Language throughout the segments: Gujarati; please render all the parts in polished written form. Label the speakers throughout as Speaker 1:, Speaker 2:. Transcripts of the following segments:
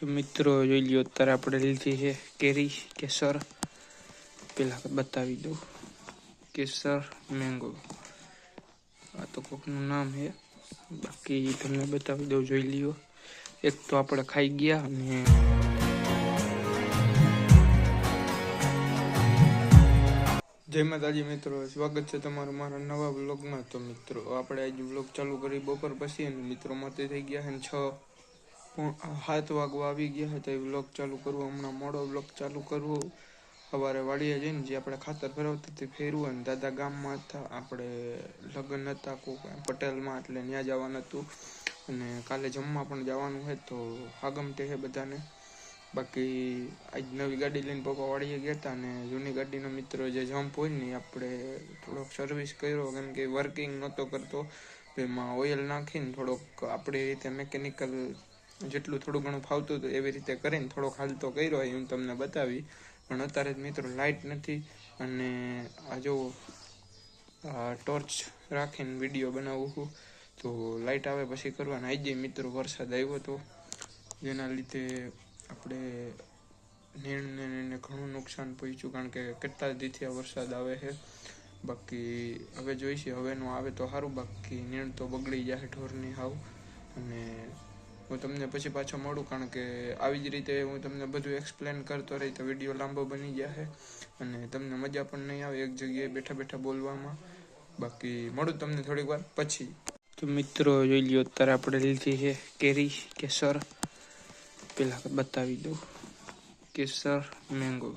Speaker 1: તો મિત્રો જોઈ લ્યો, અત્યારે આપણે લીધી છે કેરી કેસર. પેલા બતાવી દઉં, કેસર મેંગો. આ તો કોકનું નામ છે, બાકી તમને બતાવી દઉં, જોઈ લ્યો. એક તો આપણે ખાઈ ગયા અને જય માતાજી મિત્રો, સ્વાગત છે તમારું મારા નવા વ્લોગમાં. તો મિત્રો આપણે આજે વ્લોગ ચાલુ કરી બપોર પછી, અને મિત્રો મતે થઈ ગયા છે 6-7 વાગવા આવી ગયા હતા. એ વ્લોગ ચાલુ કરવું, હમણાં મોડો વ્લોગ ચાલુ કરવો. સવારે વાડીએ જઈને જે આપણે ખાતર ફેરવતા તે ફેરવું, અને દાદા ગામમાં હતા, આપણે લગ્ન હતા પટેલમાં, એટલે ત્યાં જવાનું હતું. અને કાલે જમવા પણ જવાનું છે, તો આગમટે છે બધાને. બાકી આજ નવી ગાડી લઈને પપ્પા વાડીએ ગયા હતા, અને જૂની ગાડીનો મિત્રો જે જમ્પ હોય ને આપણે થોડોક સર્વિસ કર્યો, કેમ કે વર્કિંગ નહોતો કરતો. એમાં ઓઇલ નાખીને થોડોક આપણી રીતે મેકેનિકલ જેટલું થોડું ઘણું ફાવતું હતું એવી રીતે કરીને થોડોક હાલતો કર્યો, હું તમને બતાવી. પણ અત્યારે મિત્રો લાઇટ નથી, અને આ જો ટોર્ચ રાખીને વિડીયો બનાવું છું. તો લાઇટ આવે પછી કરવાના. આજે મિત્રો વરસાદ આવ્યો હતો, જેના લીધે આપણે નીણને ઘણું નુકસાન પહોંચ્યું, કારણ કે કેટલા દીથી આ વરસાદ આવે છે. બાકી હવે જોઈશે, હવેનું આવે તો સારું, બાકી નીણ તો બગડી જાય ઢોરની હાવ. અને હું તમને પછી પાછો મળું, કારણ કે આવી જ રીતે હું તમને બધું એક્સપ્લેન કરતો રહી તો વિડીયો લાંબો બની જશે, અને તમને મજા પણ નહીં આવે એક જગ્યાએ બેઠા બેઠા બોલવામાં. બાકી મળું તમને થોડીક વાર પછી. તો મિત્રો જોઈ લ્યો, અત્યારે આપણે લીધી છે કેરી કેસર. પેલા બતાવી દઉં, કેસર મેંગો.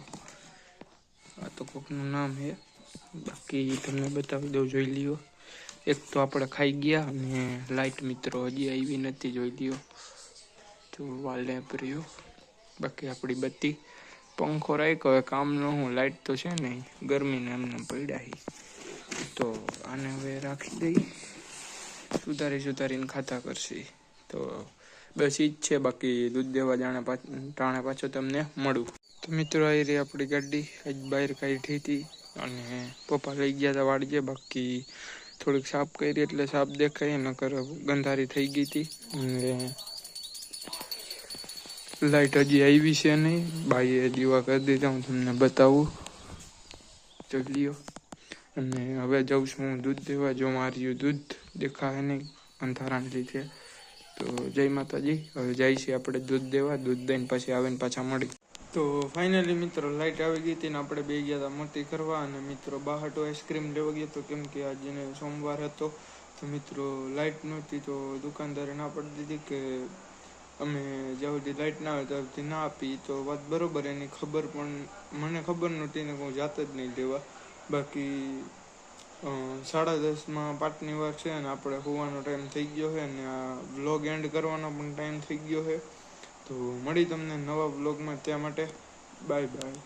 Speaker 1: આ તો કોકનું નામ છે, બાકી તમને બતાવી દઉં, જોઈ લ્યો. એક તો આપણે ખાઈ ગયા, અને લાઇટ મિત્રો હજી આવી નથી, જોઈ લ્યો. તો વાલે પ્રિયો, બાકી આપણી બત્તી પંખો રાખ્યો હવે કામનો. હું લાઇટ તો છે નહીં, ગરમીને એમને પડ્યા. તો આને હવે રાખી દઈ, સુધારીને ખાતા કરશે. તો બસ ઈ જ છે, બાકી દૂધ દેવા ટાણે પાછો તમને મળું. તો મિત્રો આવી રહી આપણી ગાડી, આજ બહાર કાઢી હતી, અને પપ્પા લઈ ગયા હતા વાડીએ. બાકી થોડીક સાફ કરી એટલે સાફ દેખાય, નકર ગંધારી થઈ ગઈ હતી. અને લાઇટ હજી આવી છે નહીં, ભાઈએ દીવા કરી દીધા, હું તમને બતાવું, જોઈ લ્યો. અને હવે જાઉં છું હું દૂધ દેવા, જો માર્યું દૂધ દેખાય નહીં અંધારાને લીધે. તો જય માતાજી, હવે જાય છે આપણે દૂધ દેવા. દૂધ દઈને પછી આવીને પાછા મળી. તો ફાઇનલી મિત્રો લાઇટ આવી ગઈ હતી, ને આપણે બે ગયા હતા મોતી કરવા, અને મિત્રો બહાટો આઈસ્ક્રીમ લેવા ગયા હતો, કેમ કે આજે સોમવાર હતો. તો મિત્રો લાઇટ નહોતી, તો દુકાનદારે ના પડી દીધી કે અમે જ્યાં સુધી લાઇટ ના આવે ત્યાં સુધી ના આપી. તો વાત બરોબર, એની ખબર પણ મને ખબર નહોતી ને હું જાત જ નહીં લેવા. બાકી 10:30 પાટની વાર છે, અને આપણે હોવાનો ટાઈમ થઈ ગયો છે, અને આ વ્લોગ એન્ડ કરવાનો પણ ટાઈમ થઈ ગયો છે. તો મળી તમને નવા વ્લોગમાં, ત્યાં માટે બાય બાય.